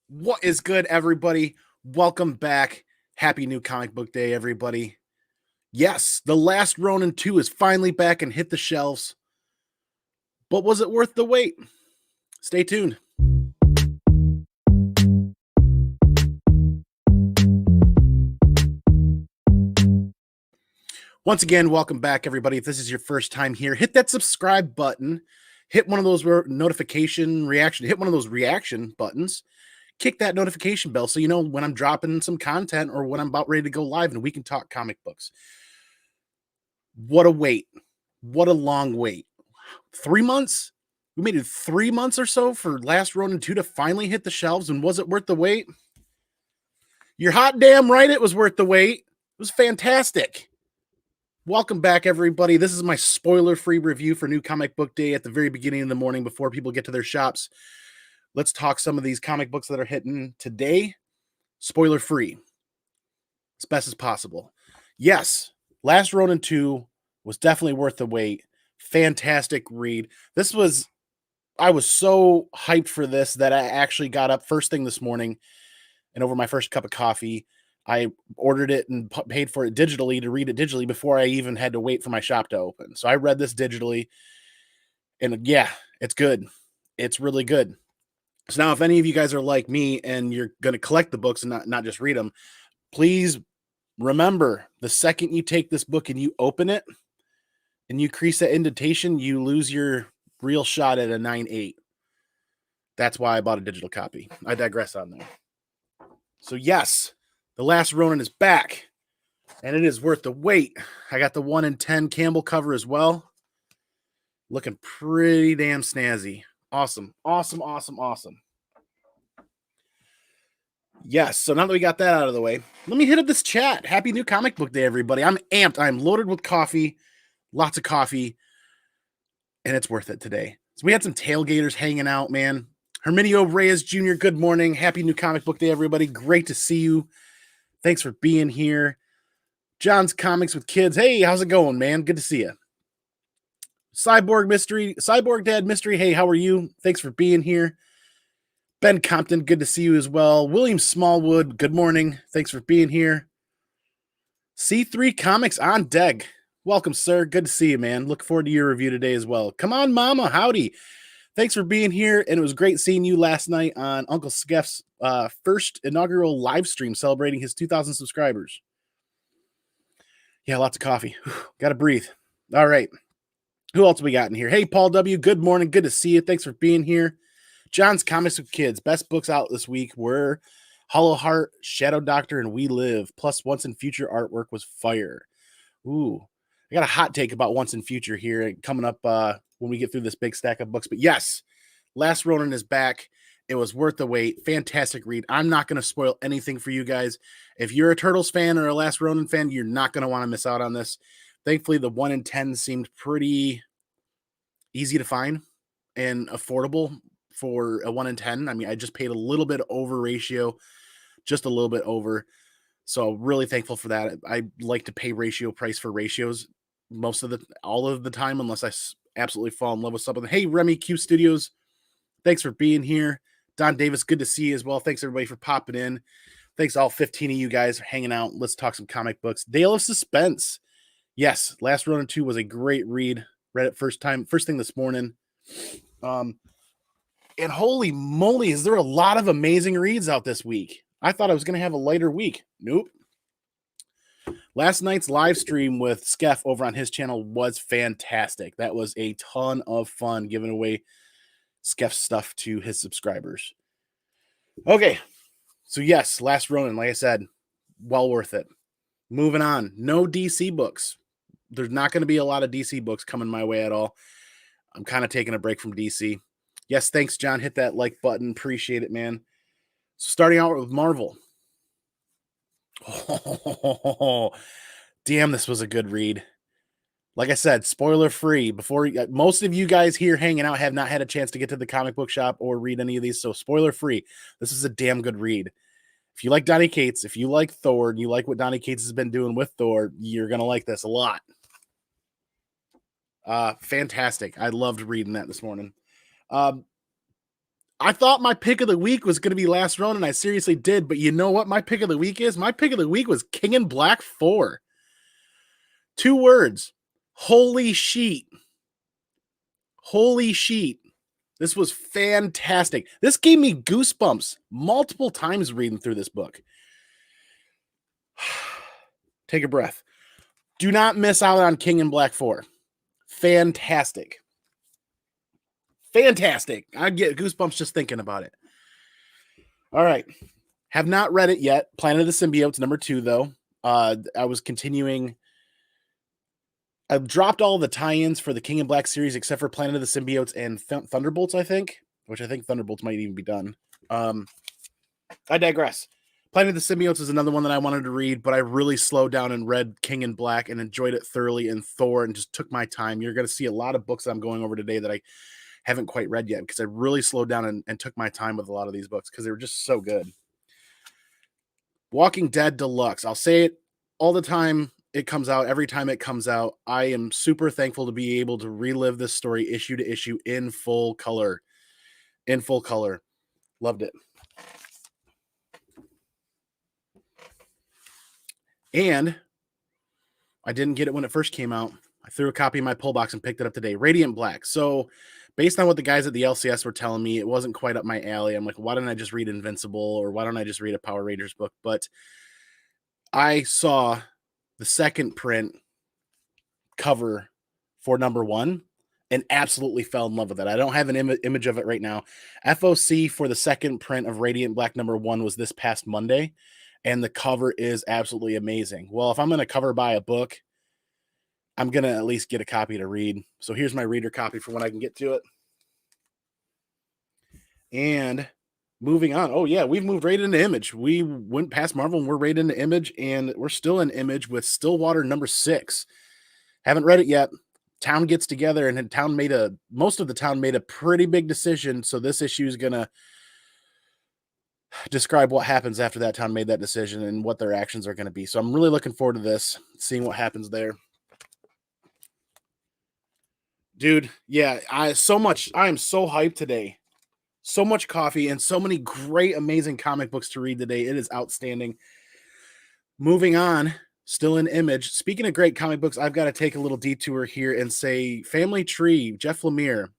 What is good, everybody? Welcome back. Happy new comic book day, everybody. Yes, The Last Ronin 2 is finally back and hit the shelves. But was it worth the wait? Stay tuned. Once again, welcome back, everybody. If this is your first time here, hit that subscribe button. Hit one of those notification reaction. Hit one of those reaction buttons. Kick that notification bell so you know when I'm dropping some content or when I'm about ready to go live and we can talk comic books. What a wait. What a long wait. 3 months? We made it 3 months or so for Last Ronin 2 to finally hit the shelves, and was it worth the wait? You're hot damn right it was worth the wait. It was fantastic. Welcome back, everybody. This is my spoiler-free review for New Comic Book Day at the very beginning of the morning before people get to their shops. Let's talk some of these comic books that are hitting today. Spoiler-free. As best as possible. Yes, Last Ronin 2 was definitely worth the wait. Fantastic read. I was so hyped for this that I actually got up first thing this morning and over my first cup of coffee, I ordered it and paid for it digitally to read it digitally before I even had to wait for my shop to open. So I read this digitally and yeah, it's good. It's really good. So now if any of you guys are like me and you're going to collect the books and not just read them, please remember the second you take this book and you open it and you crease that indentation, you lose your real shot at a 9.8. That's why I bought a digital copy. I digress on that. So yes, The Last Ronin is back, and it is worth the wait. I got the 1 in 10 Campbell cover as well. Looking pretty damn snazzy. Awesome. Yes, so now that we got that out of the way, let me hit up this chat. Happy new comic book day, everybody. I'm amped. I'm loaded with coffee, lots of coffee, and it's worth it today. So we had some tailgaters hanging out, man. Herminio Reyes Jr., good morning. Happy new comic book day, everybody. Great to see you. Thanks for being here. John's Comics with Kids. Hey, how's it going, man? Good to see you. Cyborg Dad Mystery. Hey, how are you? Thanks for being here. Ben Compton, good to see you as well. William Smallwood, good morning. Thanks for being here. C3 Comics on deck. Welcome, sir. Good to see you, man. Look forward to your review today as well. Come on, Mama. Howdy. Thanks for being here, and it was great seeing you last night on Uncle Skeff's first inaugural live stream celebrating his 2,000 subscribers. Yeah, lots of coffee. Got to breathe. All right. Who else we got in here? Hey, Paul W. Good morning. Good to see you. Thanks for being here. John's Comics with Kids. Best books out this week were Hollow Heart, Shadow Doctor, and We Live. Plus, Once in Future artwork was fire. Ooh, I got a hot take about Once in Future here coming up when we get through this big stack of books. But yes, Last Ronin is back. It was worth the wait. Fantastic read. I'm not going to spoil anything for you guys. If you're a Turtles fan or a Last Ronin fan, you're not going to want to miss out on this. Thankfully, the 1 in 10 seemed pretty easy to find and affordable for a 1 in 10. I mean, I just paid a little bit over ratio, just a little bit over. So really thankful for that. I like to pay ratio price for ratios all of the time, unless I absolutely fall in love with something. Hey, Remy Q Studios, thanks for being here. Don Davis, good to see you as well. Thanks everybody for popping in. Thanks all 15 of you guys for hanging out. Let's talk some comic books. Dale of Suspense. Yes, Last Ronin 2 was a great read. Read it first thing this morning. And holy moly, is there a lot of amazing reads out this week. I thought I was going to have a lighter week. Nope. Last night's live stream with Skeff over on his channel was fantastic. That was a ton of fun giving away Skeff's stuff to his subscribers. Okay, so yes, Last Ronin, like I said, well worth it. Moving on, no DC books. There's not going to be a lot of DC books coming my way at all. I'm kind of taking a break from DC. Yes, thanks, John. Hit that like button. Appreciate it, man. Starting out with Marvel. Oh, damn, this was a good read. Like I said, spoiler free. Before most of you guys here hanging out have not had a chance to get to the comic book shop or read any of these, so spoiler free. This is a damn good read. If you like Donny Cates, if you like Thor, and you like what Donny Cates has been doing with Thor, you're gonna like this a lot. Fantastic. I loved reading that this morning. I thought my pick of the week was going to be Last Ronin. I seriously did. But you know what my pick of the week is? My pick of the week was King in Black 4. 2 words. Holy sheet. Holy sheet. This was fantastic. This gave me goosebumps multiple times reading through this book. Take a breath. Do not miss out on King in Black 4. Fantastic. Fantastic. I get goosebumps just thinking about it. All right. Have not read it yet. Planet of the Symbiotes, number 2, though. I was continuing. I dropped all the tie-ins for the King in Black series except for Planet of the Symbiotes and Thunderbolts, I think. Which I think Thunderbolts might even be done. I digress. Planet of the Symbiotes is another one that I wanted to read, but I really slowed down and read King in Black and enjoyed it thoroughly in Thor and just took my time. You're going to see a lot of books that I'm going over today that I haven't quite read yet because I really slowed down and took my time with a lot of these books because they were just so good. Walking Dead Deluxe. I'll say it all the time it comes out. Every time it comes out, I am super thankful to be able to relive this story issue to issue in full color. In full color. Loved it. And I didn't get it when it first came out. I threw a copy in my pull box and picked it up today. Radiant Black. So based on what the guys at the LCS were telling me, it wasn't quite up my alley. I'm like, why don't I just read Invincible or why don't I just read a Power Rangers book? But I saw the second print cover for number 1 and absolutely fell in love with it. I don't have an image of it right now. FOC for the second print of Radiant Black number 1 was this past Monday, and the cover is absolutely amazing. Well, if I'm going to cover buy a book, I'm going to at least get a copy to read. So here's my reader copy for when I can get to it. And moving on. Oh, yeah, we've moved right into Image. We went past Marvel and we're right into Image, and we're still in Image with Stillwater number 6. Haven't read it yet. Town gets together, and most of the town made a pretty big decision. So this issue is going to describe what happens after that town made that decision and what their actions are going to be. So I'm really looking forward to this, seeing what happens there. Dude, yeah, I am so hyped today. So much coffee and so many great, amazing comic books to read today. It is outstanding. Moving on, still in Image. Speaking of great comic books, I've got to take a little detour here and say Family Tree, Jeff Lemire.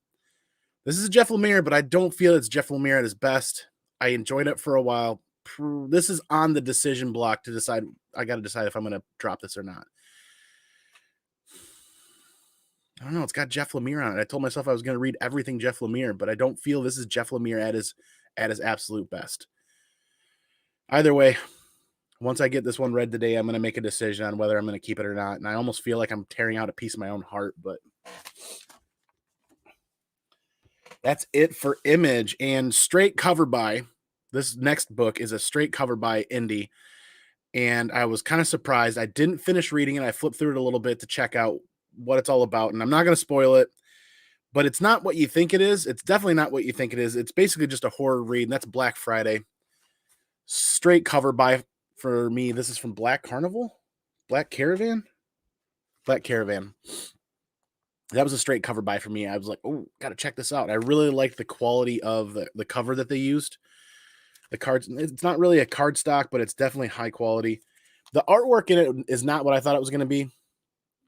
This is Jeff Lemire, but I don't feel it's Jeff Lemire at his best. I enjoyed it for a while. This is on the decision block to decide. I got to decide if I'm going to drop this or not. I don't know. It's got Jeff Lemire on it. I told myself I was going to read everything Jeff Lemire, but I don't feel this is Jeff Lemire at his absolute best. Either way, once I get this one read today, I'm going to make a decision on whether I'm going to keep it or not. And I almost feel like I'm tearing out a piece of my own heart, but that's it for Image. And straight cover by, this next book is a straight cover by Indie. And I was kind of surprised. I didn't finish reading it. I flipped through it a little bit to check out what it's all about. And I'm not going to spoil it, but it's not what you think it is. It's definitely not what you think it is. It's basically just a horror read, and that's Black Friday. Straight cover by for me. This is from Black Caravan. That was a straight cover by for me. I was like, oh, got to check this out. I really liked the quality of the cover that they used. The cards, it's not really a card stock, but it's definitely high quality. The artwork in it is not what I thought it was going to be.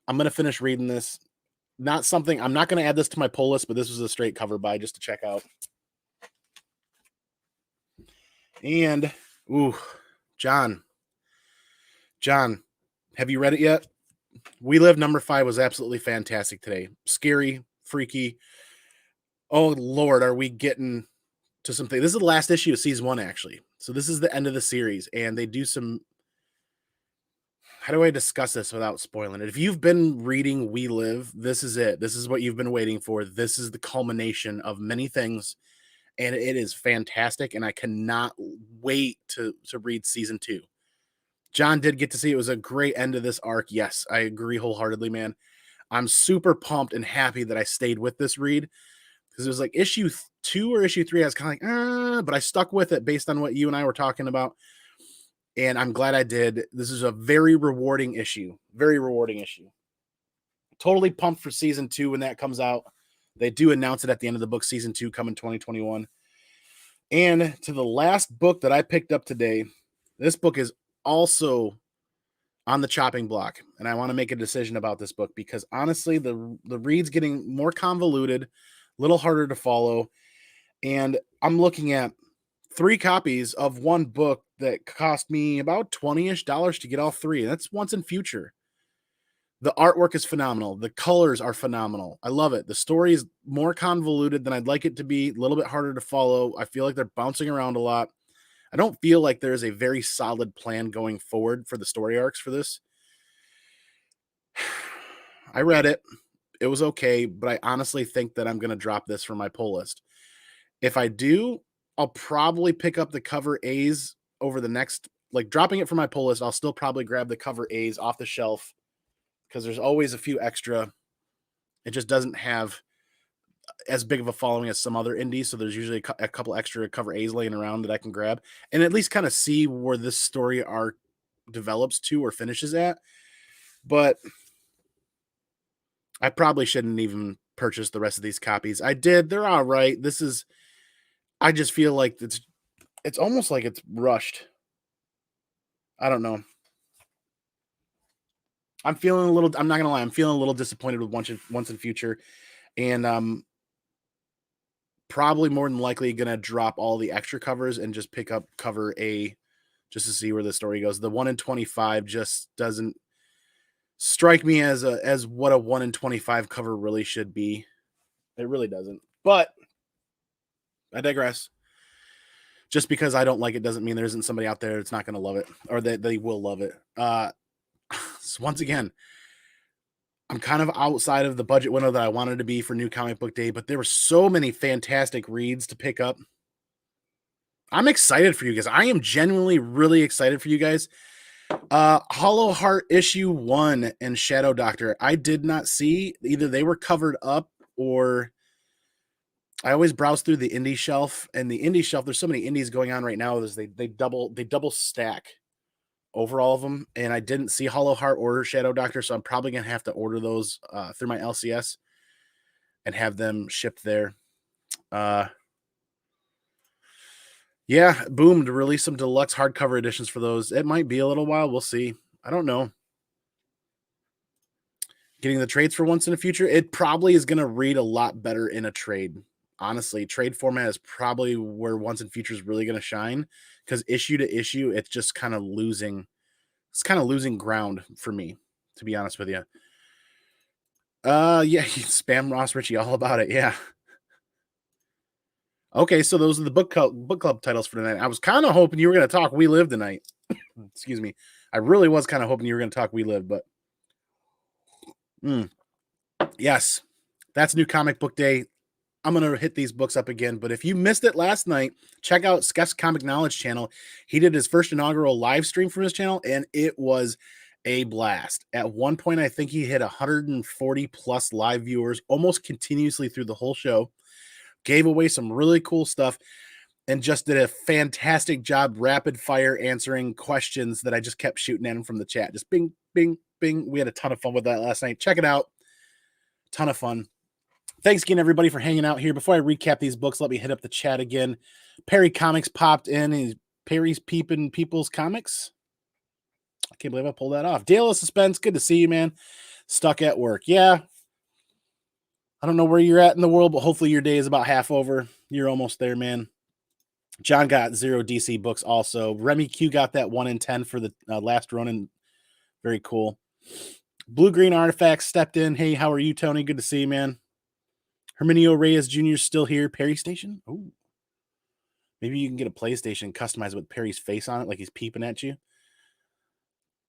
I'm going to finish reading this. I'm not going to add this to my pull list, but this was a straight cover by just to check out. And, John, have you read it yet? We Live number 5 was absolutely fantastic today. Scary, freaky. Oh, Lord, are we getting to something? This is the last issue of season 1, actually. So this is the end of the series, and they do some... How do I discuss this without spoiling it? If you've been reading We Live, this is it. This is what you've been waiting for. This is the culmination of many things, and it is fantastic, and I cannot wait to read season 2. John did get to see it was a great end of this arc. Yes, I agree wholeheartedly, man. I'm super pumped and happy that I stayed with this read because it was like issue 2 or issue 3. I was kind of like, but I stuck with it based on what you and I were talking about. And I'm glad I did. This is a very rewarding issue. Very rewarding issue. Totally pumped for season 2 when that comes out. They do announce it at the end of the book, season 2 coming 2021. And to the last book that I picked up today. This book is also on the chopping block, and I want to make a decision about this book because honestly, the read's getting more convoluted, a little harder to follow, and I'm looking at 3 copies of one book that cost me about $20-ish to get all 3. That's Once and Future. The artwork is phenomenal. The colors are phenomenal. I love it. The story is more convoluted than I'd like it to be, a little bit harder to follow. I feel like they're bouncing around a lot. I don't feel like there's a very solid plan going forward for the story arcs for this. I read it. It was okay, but I honestly think that I'm going to drop this from my pull list. If I do, I'll probably pick up the cover A's over the next, like dropping it from my pull list. I'll still probably grab the cover A's off the shelf because there's always a few extra. It just doesn't have as big of a following as some other indies. So there's usually a couple extra cover A's laying around that I can grab and at least kind of see where this story arc develops to or finishes at. But I probably shouldn't even purchase the rest of these copies. I did. They're all right. I just feel like it's almost like it's rushed. I don't know. I'm not going to lie. I'm feeling a little disappointed with Once and Future. And probably more than likely going to drop all the extra covers and just pick up cover A just to see where the story goes. The 1 in 25 just doesn't strike me as what a 1 in 25 cover really should be. It really doesn't. But I digress. Just because I don't like it doesn't mean there isn't somebody out there that's not going to love it or that they will love it. So once again, I'm kind of outside of the budget window that I wanted to be for New Comic Book Day, but there were so many fantastic reads to pick up. I'm excited for you guys. I am genuinely really excited for you guys. Hollow Heart issue 1 and Shadow Doctor. I did not see either they were covered up or I always browse through the indie shelf, and the indie shelf, there's so many indies going on right now is they double stack over all of them, and I didn't see Hollow Heart or Shadow Doctor, so I'm probably gonna have to order those through my LCS and have them shipped there. Yeah, Boom to release some deluxe hardcover editions for those. It might be a little while. We'll see. I don't know. Getting the trades for Once in the Future, it probably is gonna read a lot better in a trade. Honestly, trade format is probably where Once in Future is really going to shine because issue to issue, it's just kind of losing. It's kind of losing ground for me, to be honest with you. Yeah, spam Ross Ritchie all about it. Yeah. Okay, so those are the book club titles for tonight. I was kind of hoping you were going to talk We Live tonight. Excuse me. I really was kind of hoping you were going to talk We Live, but yes, that's New Comic Book Day. I'm going to hit these books up again. But if you missed it last night, check out Skeps Comic Knowledge channel. He did his first inaugural live stream from his channel, and it was a blast. At one point, I think he hit 140 plus live viewers almost continuously through the whole show. Gave away some really cool stuff and just did a fantastic job rapid fire answering questions that I just kept shooting at him from the chat. Just bing, bing, bing. We had a ton of fun with that last night. Check it out. Ton of fun. Thanks again, everybody, for hanging out here. Before I recap these books, let me hit up the chat again. Perry Comics popped in. Perry's peeping people's comics. I can't believe I pulled that off. Dale of Suspense, good to see you, man. Stuck at work. Yeah. I don't know where you're at in the world, but hopefully your day is about half over. You're almost there, man. John got 0 DC books also. Remy Q got that 1 in 10 for the Last Ronin. Very cool. Blue Green Artifacts stepped in. Hey, how are you, Tony? Good to see you, man. Herminio Reyes Jr. is still here. Perry Station? Oh. Maybe you can get a PlayStation customized with Perry's face on it, like he's peeping at you.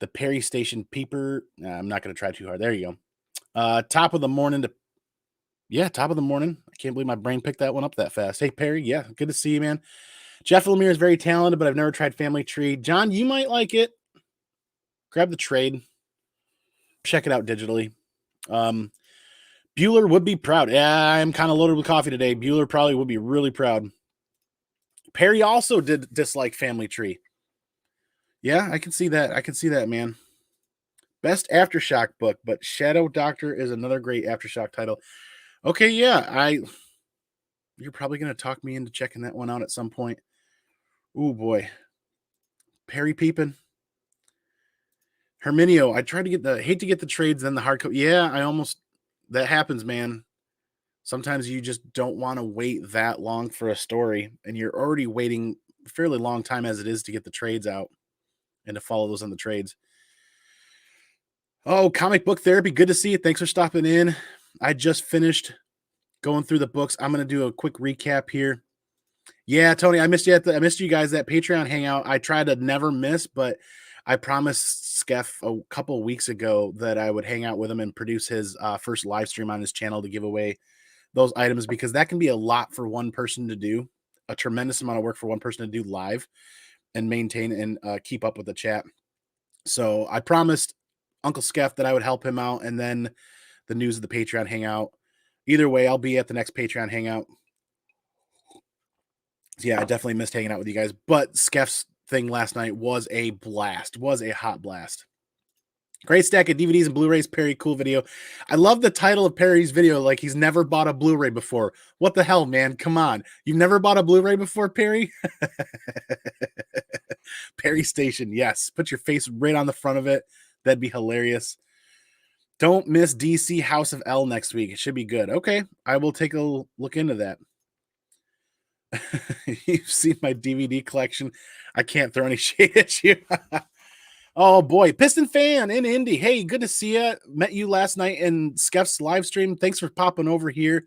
The Perry Station peeper. Nah, I'm not going to try too hard. There you go. Top of the morning. Top of the morning. I can't believe my brain picked that one up that fast. Hey, Perry. Yeah, good to see you, man. Jeff Lemire is very talented, but I've never tried Family Tree. John, you might like it. Grab the trade. Check it out digitally. Bueller would be proud. Yeah, I'm kind of loaded with coffee today. Bueller probably would be really proud. Perry also did dislike Family Tree. Yeah, I can see that. I can see that, man. Best Aftershock book, but Shadow Doctor is another great Aftershock title. Okay, yeah, you're probably going to talk me into checking that one out at some point. Ooh, boy. Perry Peepin. Herminio. I tried to hate to get the trades, then the hardcover. Yeah, that happens, man. Sometimes you just don't want to wait that long for a story, and you're already waiting a fairly long time as it is to get the trades out and to follow those on the trades. Oh, Comic Book Therapy. Good to see you. Thanks for stopping in. I just finished going through the books. I'm going to do a quick recap here. Yeah, Tony, I missed you guys that Patreon hangout. I try to never miss, but I promised Skeff a couple weeks ago that I would hang out with him and produce his first live stream on his channel to give away those items, because that can be a lot for one person to do, a tremendous amount of work for one person to do live and maintain and keep up with the chat. So I promised Uncle Skeff that I would help him out, and then the news of the Patreon hangout. Either way, I'll be at the next Patreon hangout. Yeah, I definitely missed hanging out with you guys, but Skeff's thing last night was a blast, was a hot blast. Great stack of DVDs and Blu-rays, Perry, cool video. I love the title of Perry's video, like he's never bought a Blu-ray before. What the hell, man? Come on. You've never bought a Blu-ray before, Perry? Perry Station, yes. Put your face right on the front of it. That'd be hilarious. Don't miss DC House of L next week. It should be good. Okay, I will take a look into that. You've seen my DVD collection. I can't throw any shade at you. Oh boy, Piston fan in Indy. Hey, good to see you. Met you last night in Skeff's live stream. Thanks for popping over here.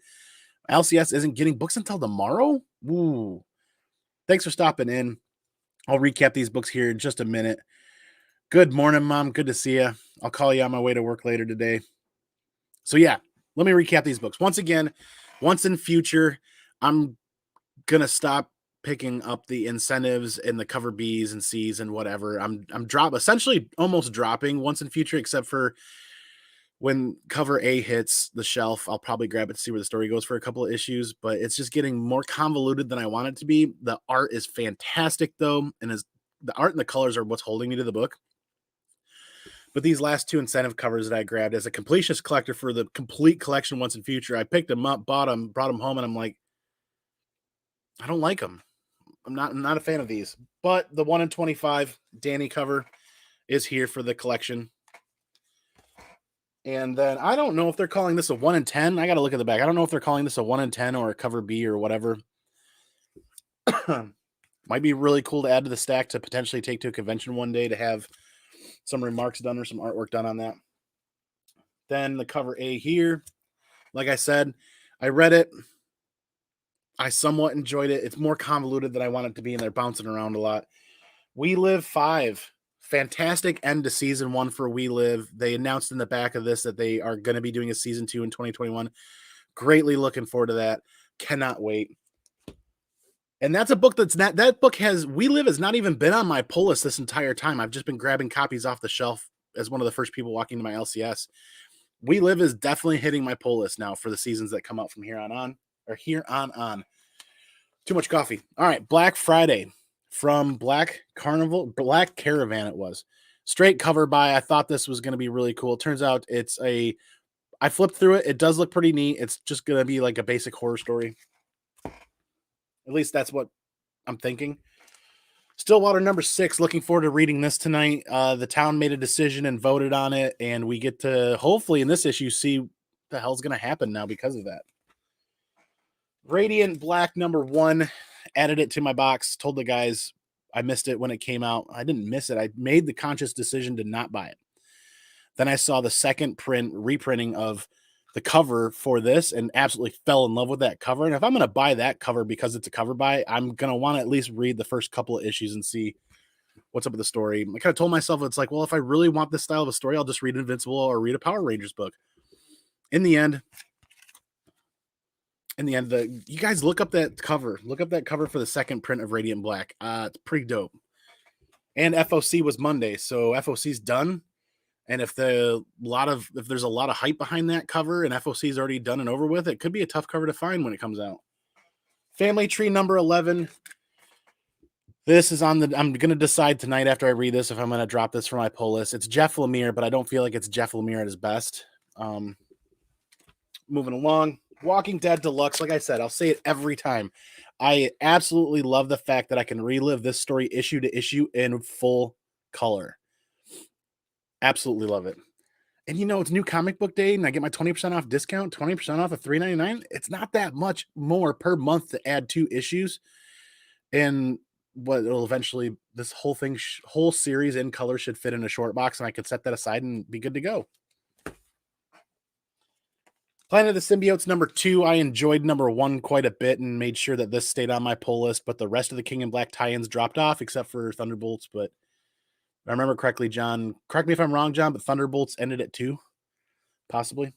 LCS isn't getting books until tomorrow. Ooh. Thanks for stopping in. I'll recap these books here in just a minute. Good morning, Mom. Good to see you. I'll call you on my way to work later today. So yeah, let me recap these books. Once again, once in future, I'm gonna stop picking up the incentives and the cover B's and C's and whatever. I'm essentially almost dropping once in future, except for when cover A hits the shelf, I'll probably grab it to see where the story goes for a couple of issues, but it's just getting more convoluted than I want it to be. The art is fantastic though, and the art and the colors are what's holding me to the book. But these last two incentive covers that I grabbed as a completionist collector for the complete collection once in future, I picked them up, bought them, brought them home, and I'm like, I don't like them. I'm not a fan of these. But the 1 in 25 Danny cover is here for the collection. And then I don't know if they're calling this a 1 in 10. I got to look at the back. I don't know if they're calling this a 1 in 10 or a cover B or whatever. Might be really cool to add to the stack to potentially take to a convention one day to have some remarks done or some artwork done on that. Then the cover A here. Like I said, I read it. I somewhat enjoyed it. It's more convoluted than I want it to be, and they're bouncing around a lot. We Live 5. Fantastic end to season 1 for We Live. They announced in the back of this that they are going to be doing a season 2 in 2021. Greatly looking forward to that. Cannot wait. And that's a book We Live has not even been on my pull list this entire time. I've just been grabbing copies off the shelf as one of the first people walking to my LCS. We Live is definitely hitting my pull list now for the seasons that come out from here on. Too much coffee. All right, Black Friday from Black Caravan it was. Straight cover by. I thought this was going to be really cool. It turns out I flipped through it. It does look pretty neat. It's just going to be like a basic horror story. At least that's what I'm thinking. Stillwater number 6. Looking forward to reading this tonight. The town made a decision and voted on it, and we get to hopefully in this issue see what the hell's going to happen now because of that. Radiant Black number 1. Added it to my box. Told the guys I missed it when it came out. I didn't miss it. I made the conscious decision to not buy it. Then I saw the second reprinting of the cover for this and absolutely fell in love with that cover. And if I'm going to buy that cover because it's a cover buy, I'm going to want to at least read the first couple of issues and see what's up with the story. I kind of told myself, it's like, well, if I really want this style of a story, I'll just read Invincible or read a Power Rangers book. In the end, you guys look up that cover. Look up that cover for the second print of Radiant Black. It's pretty dope. And FOC was Monday, so FOC's done. And if there's a lot of hype behind that cover and FOC is already done and over with, it could be a tough cover to find when it comes out. Family Tree number 11. This is I'm going to decide tonight after I read this if I'm going to drop this for my pull list. It's Jeff Lemire, but I don't feel like it's Jeff Lemire at his best. Moving along. Walking Dead Deluxe, like I said, I'll say it every time. I absolutely love the fact that I can relive this story issue to issue in full color. Absolutely love it. And you know, it's new comic book day and I get my 20% off discount, 20% off of $3.99. It's not that much more per month to add 2 issues. And what it'll eventually, this whole thing, whole series in color should fit in a short box and I could set that aside and be good to go. Planet of the Symbiotes number 2. I enjoyed number 1 quite a bit and made sure that this stayed on my pull list, but the rest of the King in Black tie-ins dropped off except for Thunderbolts. But if I remember correctly, John, correct me if I'm wrong, John, but Thunderbolts ended at 2, possibly.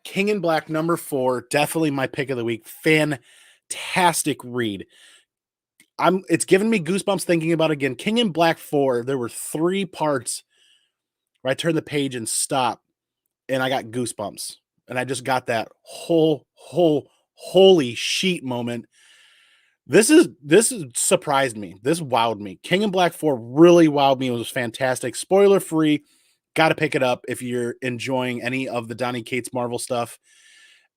King in Black number 4, definitely my pick of the week. Fantastic read. It's given me goosebumps thinking about it again. King in Black 4, there were 3 parts where I turned the page and stopped. And I got goosebumps. And I just got that holy sheet moment. This surprised me. This wowed me. King in Black 4 really wowed me. It was fantastic. Spoiler free. Got to pick it up if you're enjoying any of the Donny Cates Marvel stuff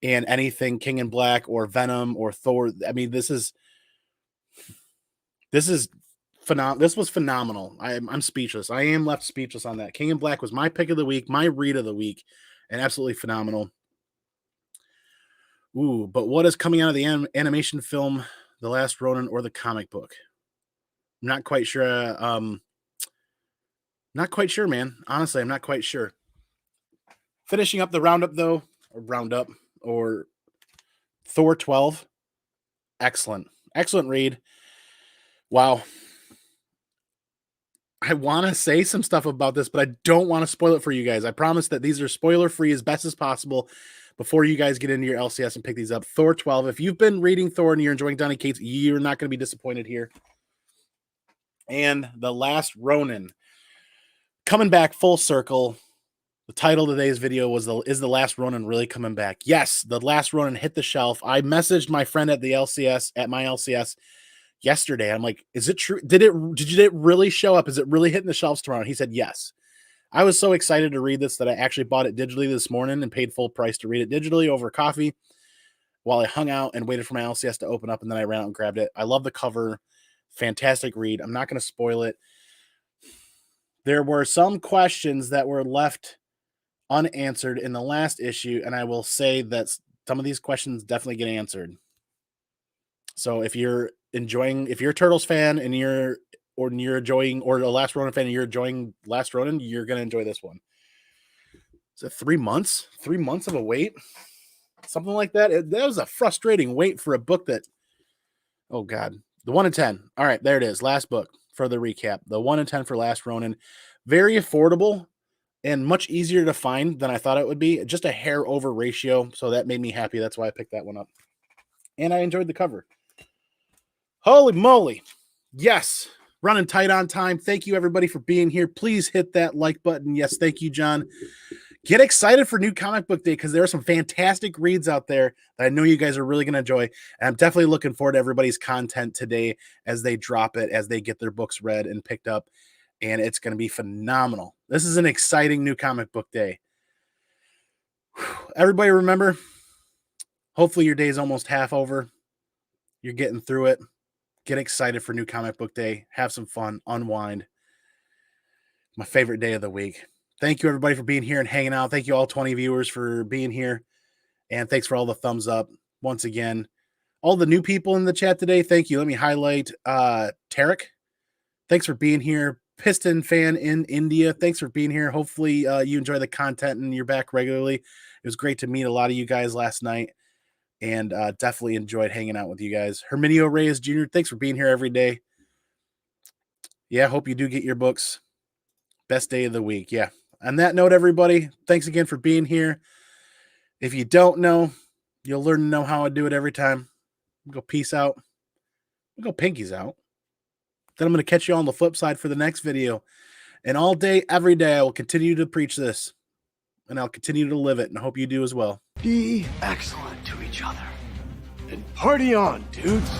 and anything King in Black or Venom or Thor. I mean, this is phenomenal. This was phenomenal. I'm speechless. I am left speechless on that. King in Black was my pick of the week, my read of the week, and absolutely phenomenal. Ooh, but what is coming out of the animation film, The Last Ronin, or the comic book? I'm not quite sure. Not quite sure, man. Honestly, I'm not quite sure. Finishing up the roundup, though, or Thor 12. Excellent read. Wow. I want to say some stuff about this, but I don't want to spoil it for you guys. I promise that these are spoiler-free as best as possible before you guys get into your LCS and pick these up. Thor 12. If you've been reading Thor and you're enjoying Donny Cates, you're not going to be disappointed here. And The Last Ronin. Coming back full circle. The title of today's video was, Is The Last Ronin Really Coming Back? Yes, The Last Ronin hit the shelf. I messaged my friend at my LCS, yesterday. I'm like, is it true? Did it really show up? Is it really hitting the shelves tomorrow? He said yes. I was so excited to read this that I actually bought it digitally this morning and paid full price to read it digitally over coffee while I hung out and waited for my LCS to open up, and then I ran out and grabbed it. I love the cover. Fantastic read. I'm not going to spoil it. There were some questions that were left unanswered in the last issue, and I will say that some of these questions definitely get answered. So if you're a Turtles fan and you're enjoying, or a Last Ronin fan and you're enjoying Last Ronin, you're going to enjoy this one. Is it 3 months? 3 months of a wait? Something like that. That was a frustrating wait for a book that, oh God, the 1 in 10. All right, there it is. Last book for the recap. The 1 in 10 for Last Ronin. Very affordable and much easier to find than I thought it would be. Just a hair over ratio. So that made me happy. That's why I picked that one up. And I enjoyed the cover. Holy moly. Yes. Running tight on time. Thank you, everybody, for being here. Please hit that like button. Yes, thank you, John. Get excited for New Comic Book Day because there are some fantastic reads out there that I know you guys are really going to enjoy. And I'm definitely looking forward to everybody's content today as they drop it, as they get their books read and picked up. And it's going to be phenomenal. This is an exciting New Comic Book Day. Everybody remember, hopefully your day is almost half over. You're getting through it. Get excited for New Comic Book Day. Have some fun. Unwind. My favorite day of the week. Thank you, everybody, for being here and hanging out. Thank you, all 20 viewers, for being here. And thanks for all the thumbs up. Once again, all the new people in the chat today, thank you. Let me highlight Tarek. Thanks for being here. Piston fan in India. Thanks for being here. Hopefully you enjoy the content and you're back regularly. It was great to meet a lot of you guys last night. And definitely enjoyed hanging out with you guys. Herminio Reyes Jr., thanks for being here every day. Yeah, hope you do get your books. Best day of the week. Yeah. On that note, everybody, thanks again for being here. If you don't know, you'll learn to know how I do it every time. We'll go peace out. We'll go pinkies out. Then I'm going to catch you on the flip side for the next video. And all day, every day, I will continue to preach this. And I'll continue to live it. And I hope you do as well. Be excellent to each other. And party on, dudes.